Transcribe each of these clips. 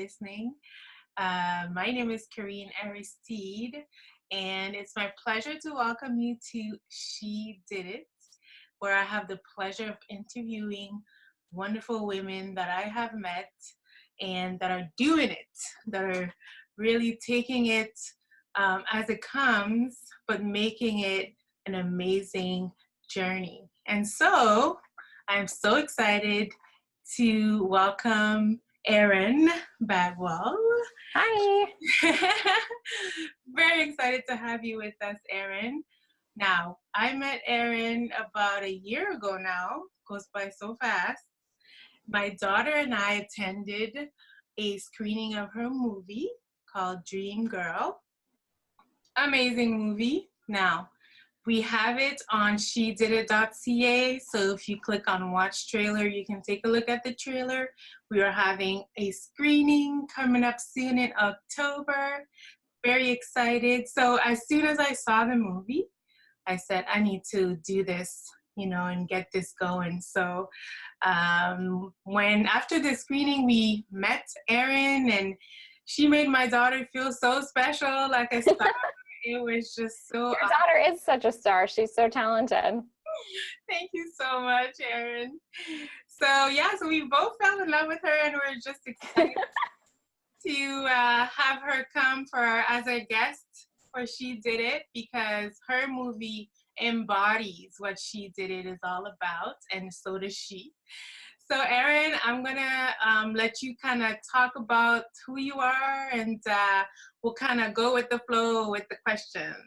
listening. My name is Erin Aristide, and it's my pleasure to welcome you to She Did It, where I have the pleasure of interviewing wonderful women that I have met and that are doing it, that are really taking it as it comes, but making it an amazing journey. And so I'm so excited to welcome Erin Bagwell. Hi. Very excited to have you with us, Erin. Now, I met Erin about a year ago now, goes by so fast. My daughter and I attended a screening of her movie called Dream Girl. Amazing movie. Now, we have it on shedidit.ca, so if you click on watch trailer, you can take a look at the trailer. We are having a screening coming up soon in October. Very excited. So as soon as I saw the movie, I said, I need to do this, and get this going. So when after the screening, we met Erin, and she made my daughter feel so special, like a star. It was just so Your daughter is such a star. She's so talented. Thank you so much, Erin. So we both fell in love with her, and we're just excited to have her come as a guest for She Did It, because her movie embodies what She Did It is all about, and so does she. So, Erin, I'm going to let you kind of talk about who you are, and we'll kind of go with the flow with the questions.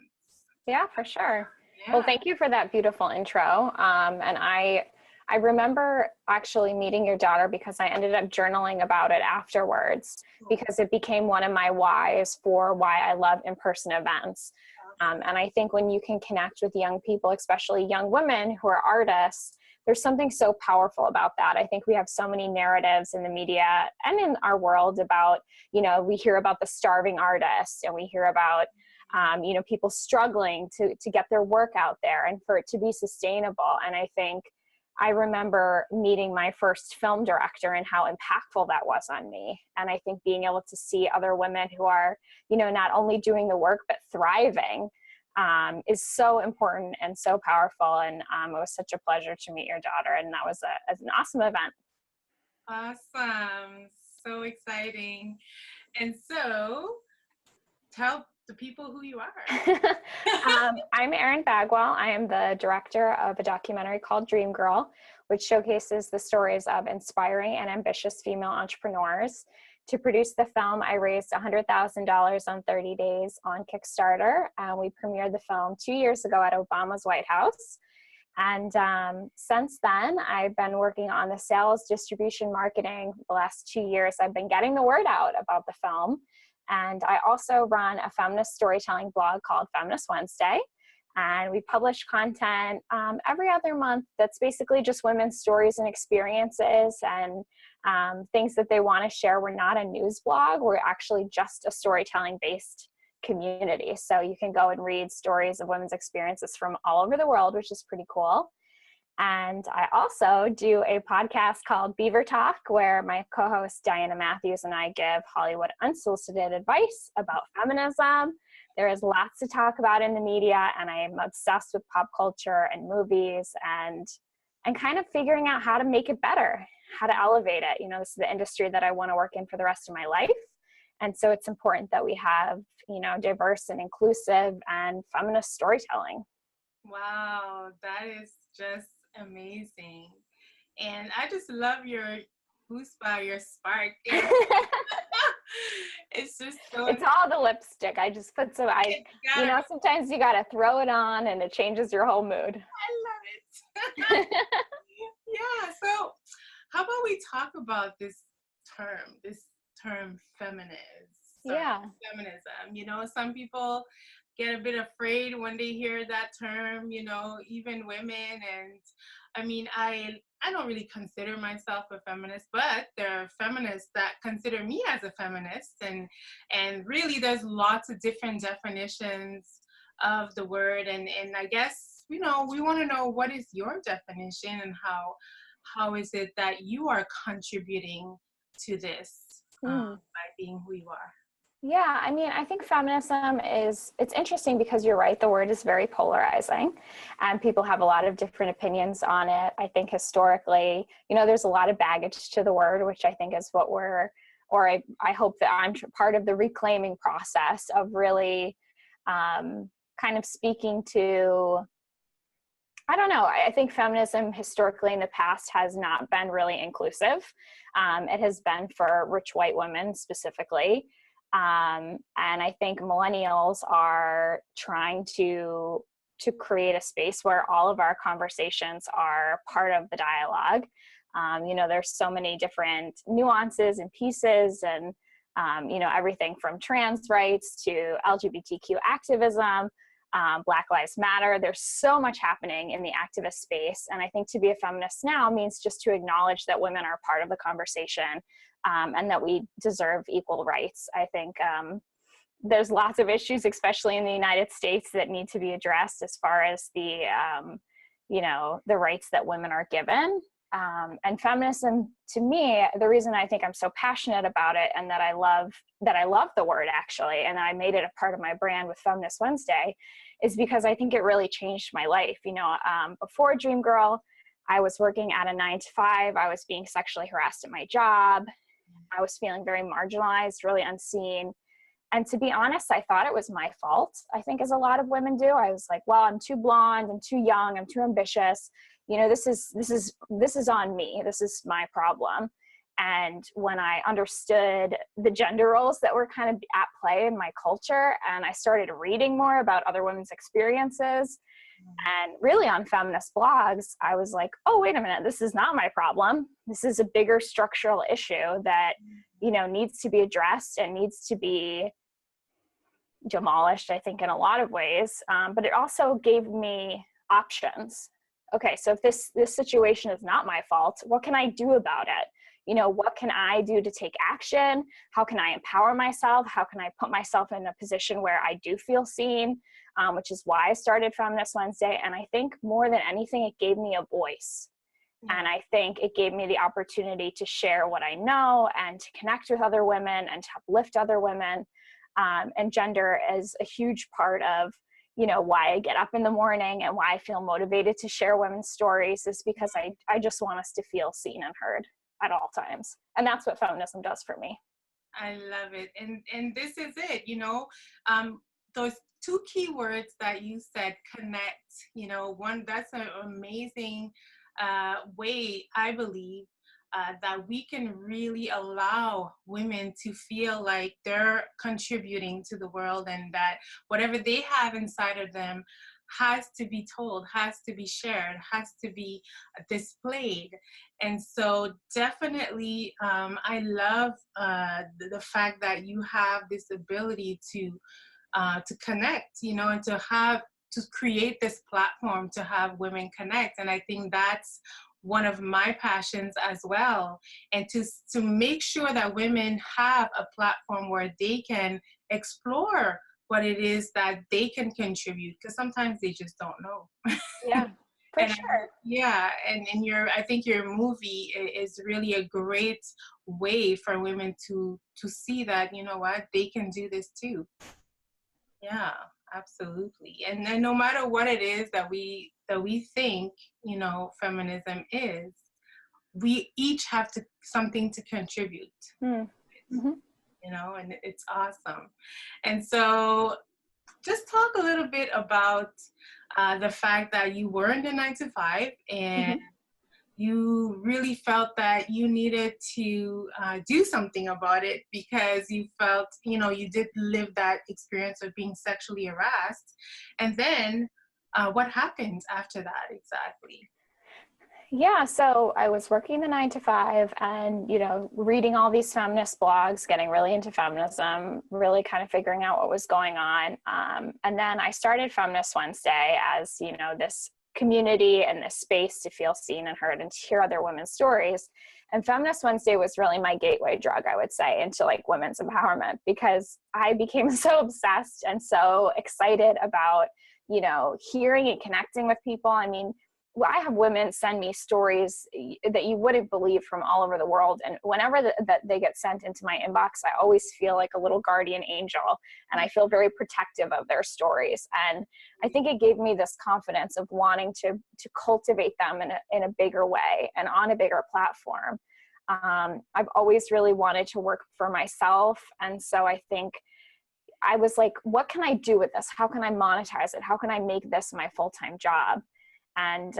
Yeah, for sure. Yeah. Well, thank you for that beautiful intro. And I remember actually meeting your daughter because I ended up journaling about it afterwards, because it became one of my whys for why I love in-person events. And I think when you can connect with young people, especially young women who are artists, there's something so powerful about that. I think we have so many narratives in the media and in our world about, we hear about the starving artist, and we hear about, people struggling to get their work out there and for it to be sustainable. And I think I remember meeting my first film director and how impactful that was on me. And I think being able to see other women who are, not only doing the work, but thriving, is so important and so powerful. And it was such a pleasure to meet your daughter. And that was an awesome event. Awesome. So exciting. And so tell the people who you are. I'm Erin Bagwell. I am the director of a documentary called Dream Girl, which showcases the stories of inspiring and ambitious female entrepreneurs. To produce the film, I raised $100,000 on 30 days on Kickstarter. We premiered the film 2 years ago at Obama's White House. And since then, I've been working on the sales, distribution, marketing. The last 2 years, I've been getting the word out about the film. And I also run a feminist storytelling blog called Feminist Wednesday. And we publish content every other month that's basically just women's stories and experiences and things that they want to share. We're not a news blog. We're actually just a storytelling-based community. So you can go and read stories of women's experiences from all over the world, which is pretty cool. And I also do a podcast called Beaver Talk, where my co-host Diana Matthews and I give Hollywood unsolicited advice about feminism. There is lots to talk about in the media, and I am obsessed with pop culture and movies and kind of figuring out how to make it better, how to elevate it. This is the industry that I want to work in for the rest of my life. And so it's important that we have, diverse and inclusive and feminist storytelling. Wow, that is just amazing. And I just love your chutzpah, your spark. It's just so it's all the lipstick. I just put some, sometimes you got to throw it on and it changes your whole mood. I love it. Yeah. So how about we talk about this term feminist? Yeah. Feminism. Some people get a bit afraid when they hear that term, even women. And I don't really consider myself a feminist, but there are feminists that consider me as a feminist. And really there's lots of different definitions of the word. And I guess, we want to know, what is your definition, and how is it that you are contributing to this? by being who you are. Yeah, I mean, I think feminism it's interesting because you're right, the word is very polarizing and people have a lot of different opinions on it. I think historically, there's a lot of baggage to the word, which I think is what I hope that I'm part of the reclaiming process of really kind of speaking to, I don't know. I think feminism historically in the past has not been really inclusive. It has been for rich white women specifically. And I think millennials are trying to create a space where all of our conversations are part of the dialogue. There's so many different nuances and pieces and, everything from trans rights to LGBTQ activism, Black Lives Matter. There's so much happening in the activist space. And I think to be a feminist now means just to acknowledge that women are part of the conversation and that we deserve equal rights. I think there's lots of issues, especially in the United States, that need to be addressed as far as the rights that women are given. And feminism, to me, the reason I think I'm so passionate about it and that I love the word actually, and I made it a part of my brand with Feminist Wednesday, is because I think it really changed my life. Before Dream Girl, I was working at a 9-to-5. I was being sexually harassed at my job. I was feeling very marginalized, really unseen. And to be honest, I thought it was my fault. I think as a lot of women do. I was like, well, I'm too blonde, I'm too young, I'm too ambitious. This is on me. This is my problem. And when I understood the gender roles that were kind of at play in my culture, and I started reading more about other women's experiences, and really on feminist blogs, I was like, oh, wait a minute, this is not my problem. This is a bigger structural issue that, needs to be addressed and needs to be demolished, I think, in a lot of ways. But it also gave me options. Okay, so if this situation is not my fault, what can I do about it? What can I do to take action? How can I empower myself? How can I put myself in a position where I do feel seen? Which is why I started Feminist Wednesday. And I think more than anything, it gave me a voice. And I think it gave me the opportunity to share what I know and to connect with other women and to uplift other women. And gender is a huge part of, why I get up in the morning and why I feel motivated to share women's stories, is because I just want us to feel seen and heard at all times. And that's what feminism does for me. I love it. And this is it, those two key words that you said, connect, that's an amazing way, I believe, that we can really allow women to feel like they're contributing to the world, and that whatever they have inside of them has to be told, has to be shared, has to be displayed. And so definitely, I love the fact that you have this ability to connect, and to create this platform to have women connect. And I think that's one of my passions as well, and to make sure that women have a platform where they can explore what it is that they can contribute, because sometimes they just don't know. Yeah, for sure. I think your movie is really a great way for women to see that, what, they can do this too. Yeah, absolutely. And then no matter what it is that we think, feminism is, we each have something to contribute. Mm-hmm. And it's awesome. And so just talk a little bit about the fact that you were in the 9-to-5 and you really felt that you needed to do something about it, because you felt, you did live that experience of being sexually harassed. And then what happened after that exactly? Yeah, so I was working the 9-to-5 and, reading all these feminist blogs, getting really into feminism, really kind of figuring out what was going on. And then I started Feminist Wednesday as, this community and this space to feel seen and heard and to hear other women's stories. And Feminist Wednesday was really my gateway drug, I would say, into like women's empowerment, because I became so obsessed and so excited about, hearing and connecting with people. I mean, well, I have women send me stories that you wouldn't believe from all over the world. And whenever that they get sent into my inbox, I always feel like a little guardian angel, and I feel very protective of their stories. And I think it gave me this confidence of wanting to cultivate them in a bigger way and on a bigger platform. I've always really wanted to work for myself. And so I think I was like, what can I do with this? How can I monetize it? How can I make this my full-time job? And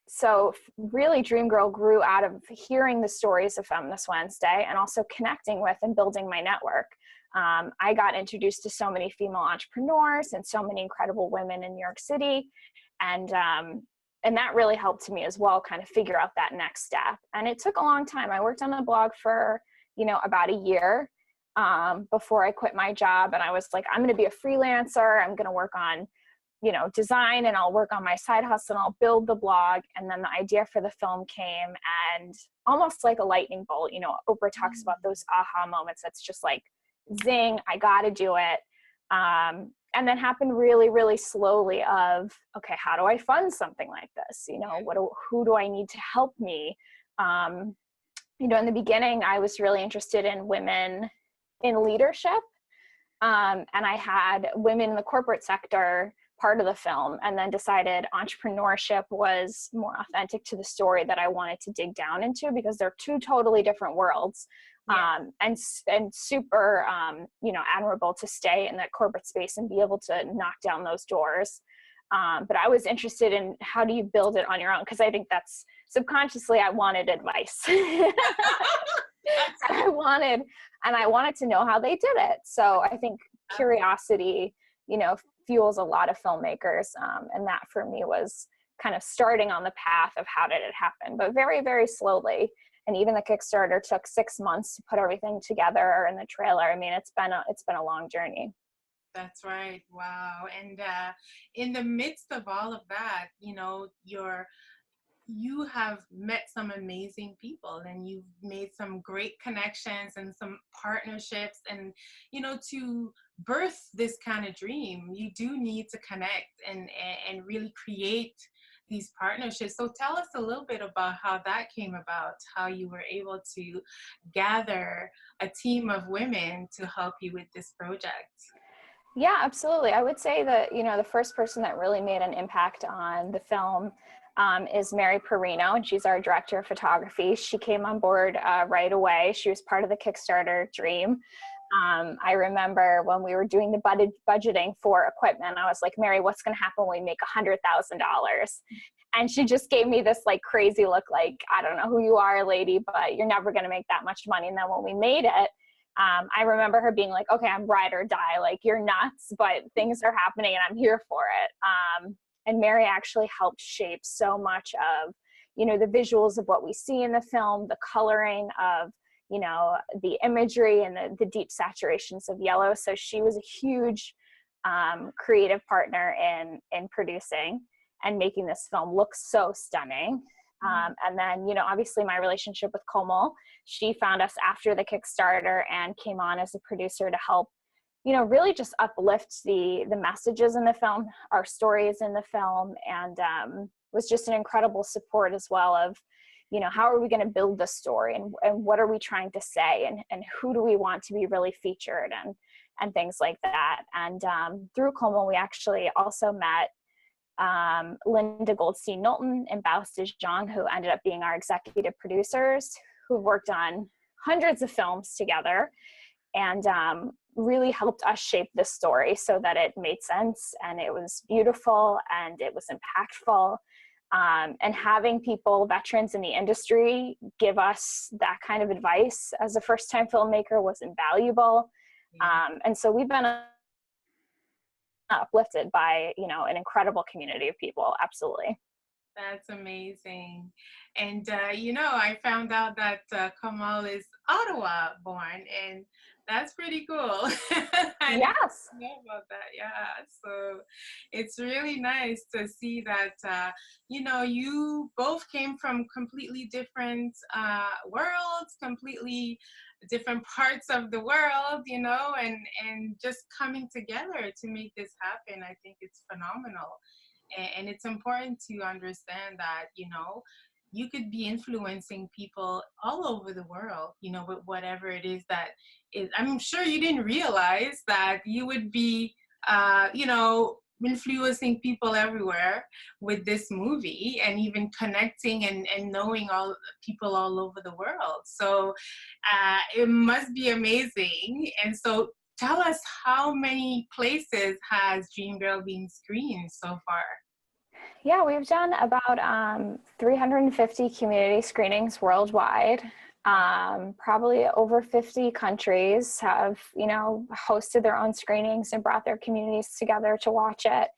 so really Dream Girl grew out of hearing the stories of Feminist Wednesday and also connecting with and building my network. I got introduced to so many female entrepreneurs and so many incredible women in New York City. And that really helped me as well, kind of figure out that next step. And it took a long time. I worked on the blog for, about a year before I quit my job. And I was like, I'm going to be a freelancer. I'm going to work on design, and I'll work on my side hustle, and I'll build the blog. And then the idea for the film came, and almost like a lightning bolt, Oprah talks about those aha moments. That's just like, zing, I got to do it. And then happened really, really slowly of, okay, how do I fund something like this? Who do I need to help me? In the beginning, I was really interested in women in leadership. And I had women in the corporate sector part of the film, and then decided entrepreneurship was more authentic to the story that I wanted to dig down into, because they're two totally different worlds. Yeah. And super, admirable to stay in that corporate space and be able to knock down those doors. But I was interested in, how do you build it on your own? Because I think that's subconsciously, I wanted advice. I wanted to know how they did it. So I think curiosity, fuels a lot of filmmakers. And that for me was kind of starting on the path of how did it happen, but very, very slowly. And even the Kickstarter took 6 months to put everything together, and the trailer. I mean, it's been a long journey. That's right. Wow. And in the midst of all of that, you have met some amazing people, and you've made some great connections and some partnerships. And, to birth this kind of dream, you do need to connect and really create these partnerships. So tell us a little bit about how that came about, how you were able to gather a team of women to help you with this project. Yeah, absolutely. I would say that, the first person that really made an impact on the film is Mary Perino, and she's our director of photography. She came on board right away. She was part of the Kickstarter dream. I remember when we were doing the budgeting for equipment, I was like, Mary, what's going to happen when we make $100,000? And she just gave me this like crazy look, like, I don't know who you are, lady, but you're never going to make that much money. And then when we made it, I remember her being like, okay, I'm ride or die. Like, you're nuts, but things are happening and I'm here for it. And Mary actually helped shape so much of, the visuals of what we see in the film, the coloring of, the imagery and the deep saturations of yellow. So she was a huge creative partner in producing and making this film look so stunning. And then, obviously my relationship with Komal, she found us after the Kickstarter and came on as a producer to help, really just uplift the messages in the film, our stories in the film, and was just an incredible support as well of, how are we going to build the story, and what are we trying to say, and who do we want to be really featured, and things like that. And through Komal, we actually also met Linda Goldstein Knowlton and Baus de Jong, who ended up being our executive producers, who worked on hundreds of films together, and really helped us shape this story so that it made sense, and it was beautiful, and it was impactful. And having people, veterans in the industry, give us that kind of advice as a first-time filmmaker was invaluable. And so we've been uplifted by, an incredible community of people. Absolutely. That's amazing. And, I found out that Kamal is Ottawa born, and that's pretty cool. I Yes. didn't know about that. Yeah. So it's really nice to see that, you both came from completely different worlds, completely different parts of the world, and just coming together to make this happen. I think it's phenomenal. And it's important to understand that, you could be influencing people all over the world, with whatever it is that is. I'm sure you didn't realize that you would be, influencing people everywhere with this movie, and even connecting and knowing all people all over the world. So it must be amazing. And so tell us, how many places has Dreamgirl been screened so far? Yeah, we've done about 350 community screenings worldwide. Probably over 50 countries have, hosted their own screenings and brought their communities together to watch it.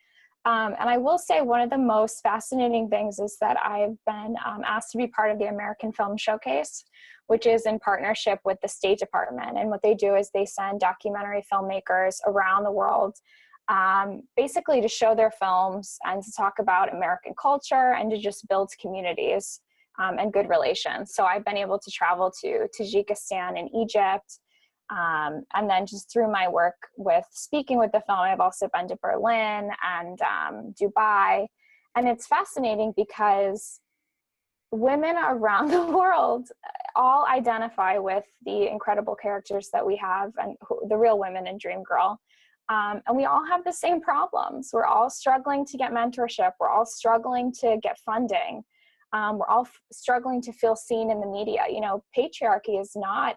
And I will say one of the most fascinating things is that I've been asked to be part of the American Film Showcase, which is in partnership with the State Department. And what they do is they send documentary filmmakers around the world, basically to show their films and to talk about American culture and to just build communities and good relations. So I've been able to travel to Tajikistan and Egypt. And then just through my work with speaking with the film, I've also been to Berlin and Dubai. And it's fascinating because women around the world all identify with the incredible characters that we have and the real women in Dreamgirl. And we all have the same problems. We're all struggling to get mentorship. We're all struggling to get funding. We're all struggling to feel seen in the media. Patriarchy is not,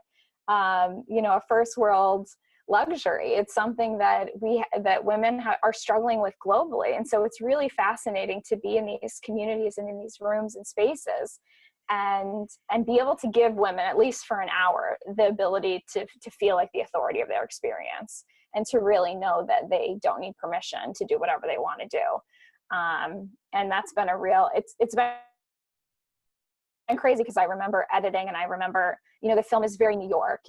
a first world luxury. It's something that women are struggling with globally. And so it's really fascinating to be in these communities and in these rooms and spaces and be able to give women, at least for an hour, the ability to feel like the authority of their experience and to really know that they don't need permission to do whatever they want to do. And that's been it's been crazy because I remember editing and I remember, the film is very New York.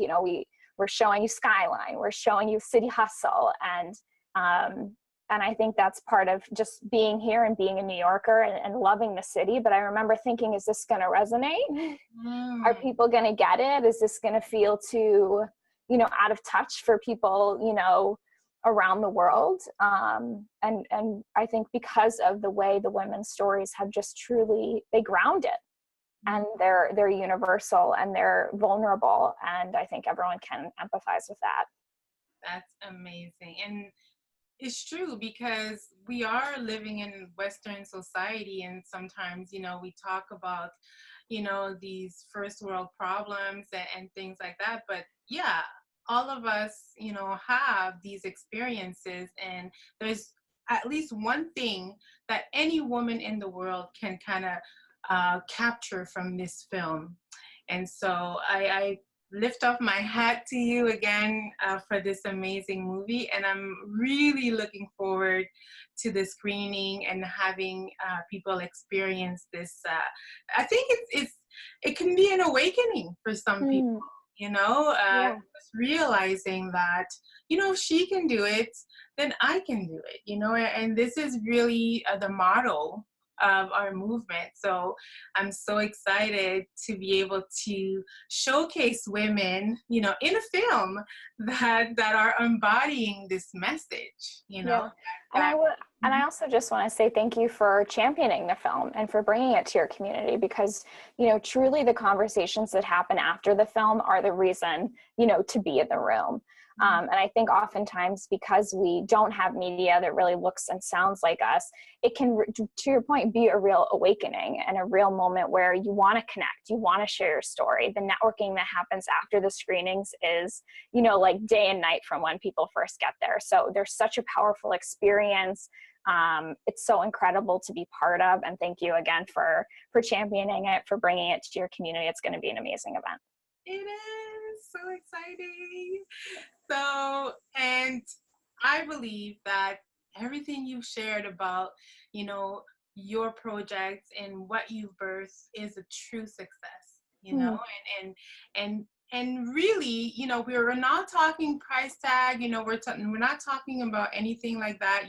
We're showing you skyline, we're showing you city hustle. And I think that's part of just being here and being a New Yorker and loving the city. But I remember thinking, is this going to resonate? Are people going to get it? Is this going to feel too, out of touch for people, around the world? And I think because of the way the women's stories have just truly, they ground it. And they're universal and they're vulnerable. And I think everyone can empathize with that. That's amazing. And it's true, because we are living in Western society, and sometimes, we talk about, these first world problems and things like that. But yeah, all of us, have these experiences, and there's at least one thing that any woman in the world can kind of capture from this film. And so I lift off my hat to you again for this amazing movie, and I'm really looking forward to the screening and having people experience this. I think it can be an awakening for some people, just realizing that, if she can do it, then I can do it, and this is really the motto of our movement. So I'm so excited to be able to showcase women, in a film that are embodying this message, Yeah. And I also just want to say thank you for championing the film and for bringing it to your community, because, truly the conversations that happen after the film are the reason, to be in the room. And I think oftentimes because we don't have media that really looks and sounds like us, it can, to your point, be a real awakening and a real moment where you want to connect, you want to share your story. The networking that happens after the screenings is, like day and night from when people first get there. So there's such a powerful experience. It's so incredible to be part of. And thank you again for championing it, for bringing it to your community. It's going to be an amazing event. It is so exciting. So, and I believe that everything you've shared about, your projects and what you've birthed is a true success, and really, we're not talking price tag, we're not talking about anything like that,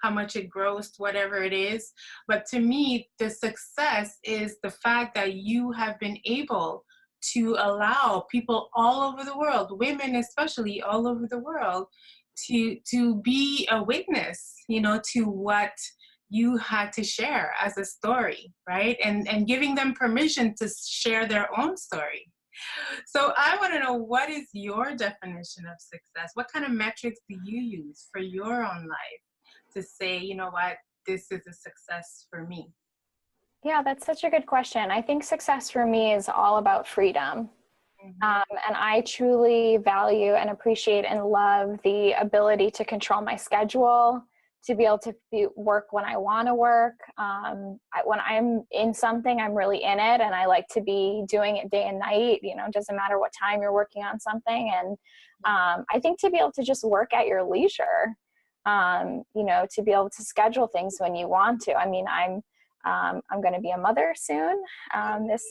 how much it grossed, whatever it is. But to me, the success is the fact that you have been able to allow people all over the world, women especially all over the world, to be a witness, to what you had to share as a story, right? And giving them permission to share their own story. So I want to know, what is your definition of success? What kind of metrics do you use for your own life to say, you know what, this is a success for me? Yeah, that's such a good question. I think success for me is all about freedom. And I truly value and appreciate and love the ability to control my schedule, to be able to work when I want to work. When I'm in something, I'm really in it, and I like to be doing it day and night. You know, it doesn't matter what time you're working on something. And I think to be able to just work at your leisure, you know, to be able to schedule things when you want to. I mean, I'm going to be a mother soon,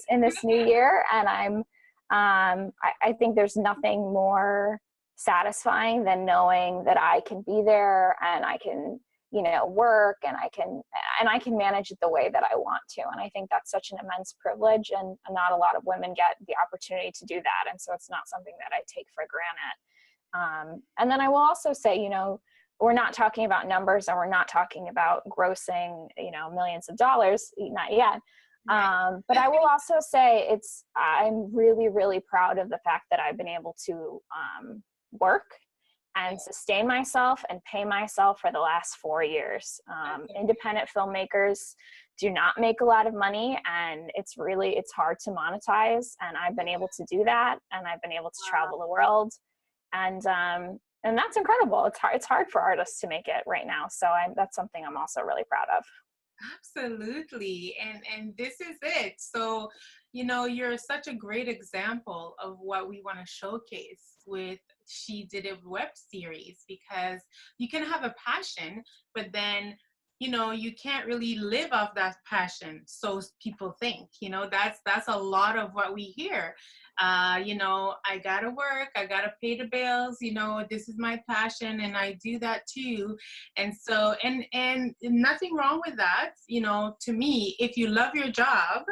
in this new year, and I think there's nothing more satisfying than knowing that I can be there and I can, you know, work and I can manage it the way that I want to. And I think that's such an immense privilege, and not a lot of women get the opportunity to do that. And so it's not something that I take for granted. And then I will also say, you know, we're not talking about numbers, and we're not talking about grossing, you know, millions of dollars, not yet. But I will also say I'm really, really proud of the fact that I've been able to work and sustain myself and pay myself for the last 4 years. Independent filmmakers do not make a lot of money, and it's hard to monetize. And I've been able to do that, and I've been able to travel the world. And that's incredible. It's hard for artists to make it right now. So that's something I'm also really proud of. Absolutely. And this is it. So, you know, you're such a great example of what we want to showcase with She Did It web series, because you can have a passion, but then, you know, you can't really live off that passion. So people think, you know, that's a lot of what we hear. You know, I gotta work, I gotta pay the bills, you know, this is my passion and I do that too. And so, and nothing wrong with that. You know, to me, if you love your job,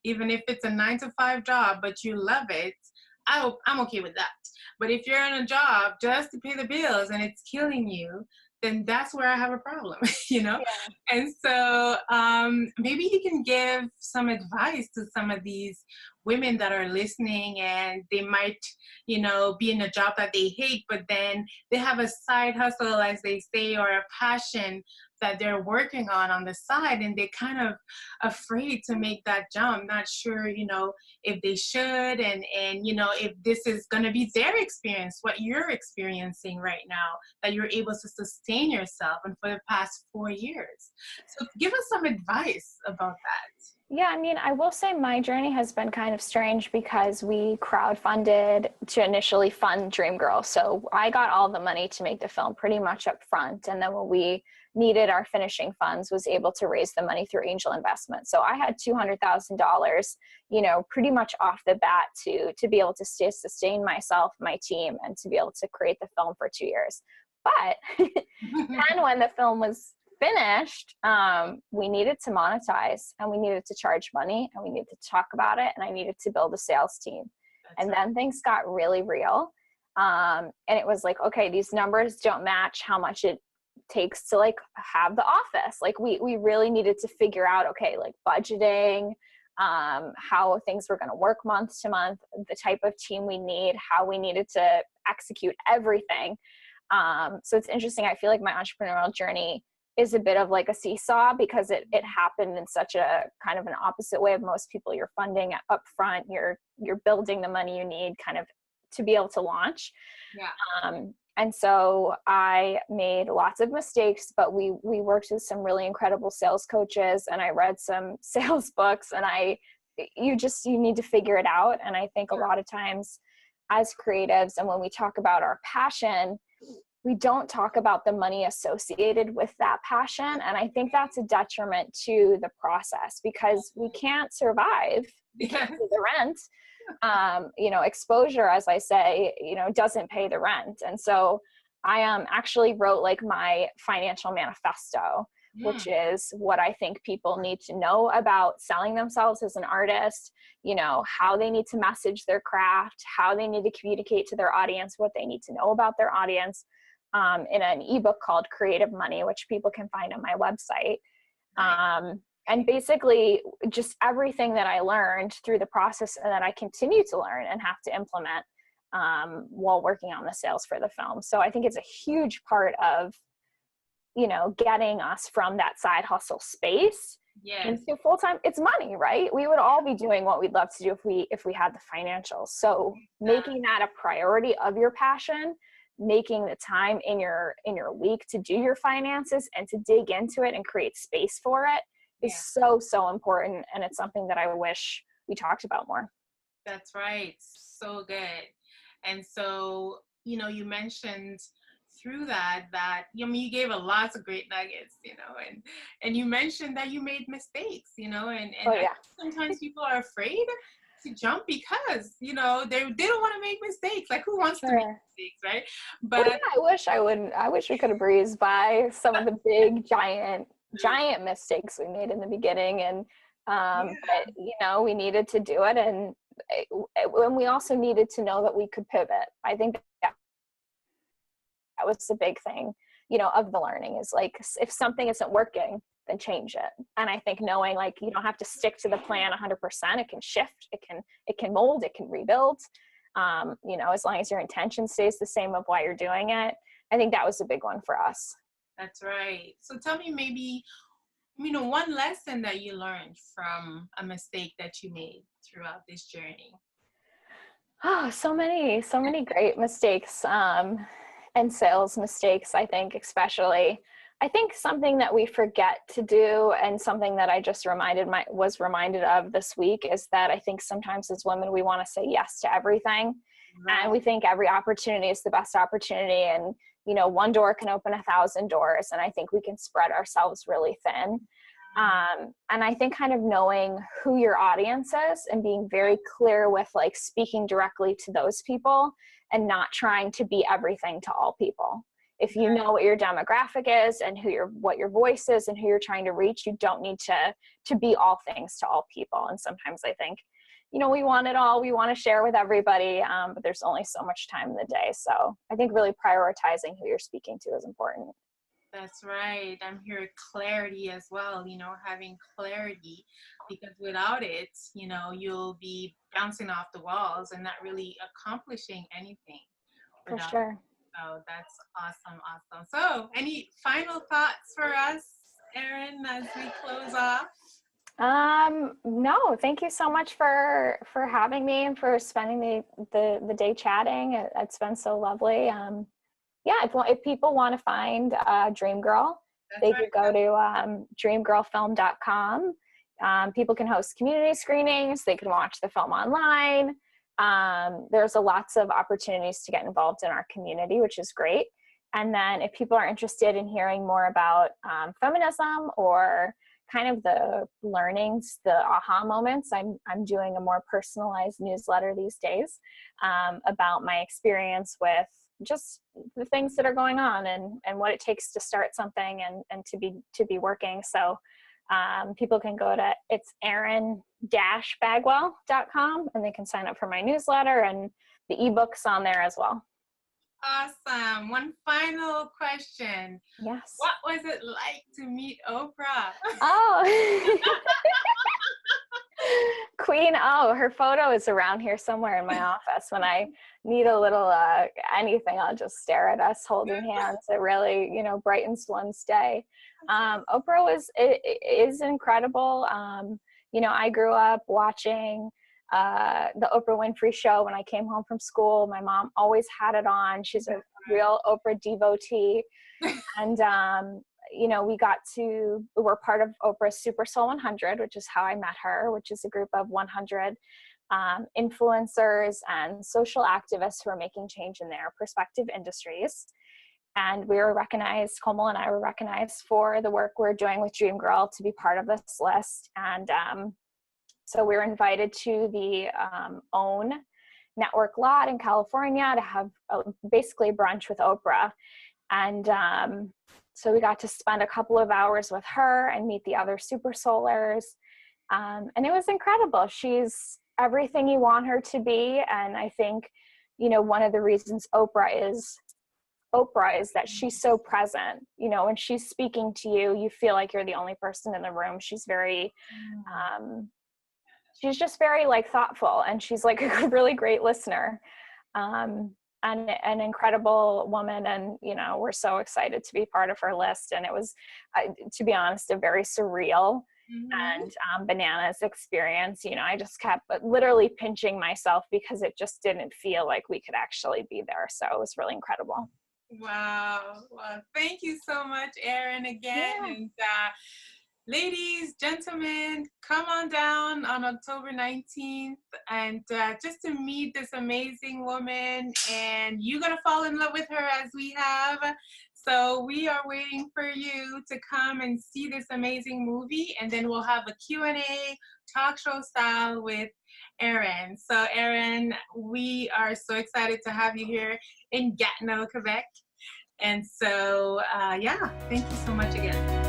even if it's a 9 to 5 job, but you love it, I'm okay with that. But if you're in a job just to pay the bills and it's killing you, then that's where I have a problem, you know? Yeah. And so maybe you can give some advice to some of these women that are listening, and they might, you know, be in a job that they hate, but then they have a side hustle, as they say, or a passion that they're working on the side, and they're kind of afraid to make that jump, not sure, you know, if they should, and you know, if this is going to be their experience, what you're experiencing right now, that you're able to sustain yourself and for the past 4 years. So give us some advice about that. Yeah, I mean, I will say my journey has been kind of strange because we crowdfunded to initially fund Dreamgirl. So I got all the money to make the film pretty much up front. And then when we needed our finishing funds, was able to raise the money through angel investment. So I had $200,000, you know, pretty much off the bat to be able to sustain myself, my team, and to be able to create the film for 2 years. But then when the film was finished, we needed to monetize, and we needed to charge money, and we needed to talk about it, and I needed to build a sales team. And then things got really real. And it was like, okay, these numbers don't match how much it takes to like have the office. Like we really needed to figure out, okay, like budgeting, how things were going to work month to month, the type of team we need, how we needed to execute everything. So it's interesting. I feel like my entrepreneurial journey is a bit of like a seesaw, because it happened in such a kind of an opposite way of most people. You're funding up front, you're building the money you need kind of to be able to launch. Yeah. And so I made lots of mistakes, but we worked with some really incredible sales coaches, and I read some sales books, and you need to figure it out. And I think a lot of times as creatives, and when we talk about our passion, we don't talk about the money associated with that passion. And I think that's a detriment to the process, because we can't survive because of the rent. You know, exposure, as I say, you know, doesn't pay the rent. And so I actually wrote like my financial manifesto, which is what I think people need to know about selling themselves as an artist, you know, how they need to message their craft, how they need to communicate to their audience, what they need to know about their audience, in an ebook called Creative Money, which people can find on my website. And basically just everything that I learned through the process and that I continue to learn and have to implement while working on the sales for the film. So I think it's a huge part of, you know, getting us from that side hustle space into full-time. It's money, right? We would all be doing what we'd love to do if we had the financials. So making that a priority of your passion, making the time in your week to do your finances and to dig into it and create space for it is so important. And it's something that I wish we talked about more. That's right. So good. And so, you know, you mentioned through that, I mean, you gave a lots of great nuggets, you know, and you mentioned that you made mistakes, you know, and sometimes people are afraid to jump because, you know, they don't want to make mistakes. Like, who wants to make mistakes, right? But I wish we could have breezed by some of the big giant mistakes we made in the beginning, and but, you know, we needed to do it, and we also needed to know that we could pivot. I think that was the big thing, you know, of the learning is like, if something isn't working, then change it. And I think knowing, like, you don't have to stick to the plan 100%. It can shift, it can mold, it can rebuild, you know, as long as your intention stays the same of why you're doing it. I think that was a big one for us. That's right. So tell me, maybe, you know, one lesson that you learned from a mistake that you made throughout this journey. Oh, so many great mistakes, and sales mistakes, I think, especially. I think something that we forget to do, and something that I just was reminded of this week, is that I think sometimes as women, we want to say yes to everything. Right. And we think every opportunity is the best opportunity. And, you know, one door can open 1,000 doors. And I think we can spread ourselves really thin. And I think kind of knowing who your audience is and being very clear with, like, speaking directly to those people and not trying to be everything to all people. If you know what your demographic is and what your voice is and who you're trying to reach, you don't need to be all things to all people. And sometimes I think, you know, we want it all, we want to share with everybody, but there's only so much time in the day. So I think really prioritizing who you're speaking to is important. That's right. I'm hearing clarity as well, you know, having clarity, because without it, you know, you'll be bouncing off the walls and not really accomplishing anything. For sure. So that's awesome. So any final thoughts for us, Erin, as we close off? No, thank you so much for having me and for spending the day chatting. It's been so lovely. Yeah, if people want to find Dream Girl, they could go to dreamgirlfilm.com. People can host community screenings. They can watch the film online. There's lots of opportunities to get involved in our community, which is great. And then if people are interested in hearing more about feminism or kind of the learnings, the aha moments, I'm doing a more personalized newsletter these days about my experience with just the things that are going on and what it takes to start something and to be working. So people can go to, it's Erin-Bagwell.com, and they can sign up for my newsletter, and the ebooks on there as well. Awesome. One final question. Yes. What was it like to meet Oprah? Oh. Queen O, her photo is around here somewhere in my office. When I need a little anything, I'll just stare at us holding hands. It really, you know, brightens one's day. Oprah is incredible. You know, I grew up watching the Oprah Winfrey Show when I came home from school. My mom always had it on. She's a real Oprah devotee. And you know, we're part of Oprah's Super Soul 100, which is how I met her, which is a group of 100 influencers and social activists who are making change in their respective industries. And we were recognized, Komal and I were recognized for the work we're doing with Dream Girl to be part of this list. And so we were invited to the OWN network lot in California to have basically brunch with Oprah. And so we got to spend a couple of hours with her and meet the other super soulers. And it was incredible. She's everything you want her to be. And I think, you know, one of the reasons Oprah is Oprah is that she's so present. You know, when she's speaking to you, you feel like you're the only person in the room. She's very, she's just very like thoughtful, and she's like a really great listener, and an incredible woman. And, you know, we're so excited to be part of her list. And it was, to be honest, a very surreal and bananas experience. You know, I just kept literally pinching myself because it just didn't feel like we could actually be there. So it was really incredible. Wow. Well, thank you so much, Erin, again. Yeah. And ladies, gentlemen, come on down on October 19th and just to meet this amazing woman. And you're going to fall in love with her as we have. So we are waiting for you to come and see this amazing movie. And then we'll have a Q&A talk show style with Erin. So Erin, we are so excited to have you here in Gatineau, Quebec. And so, yeah, thank you so much again.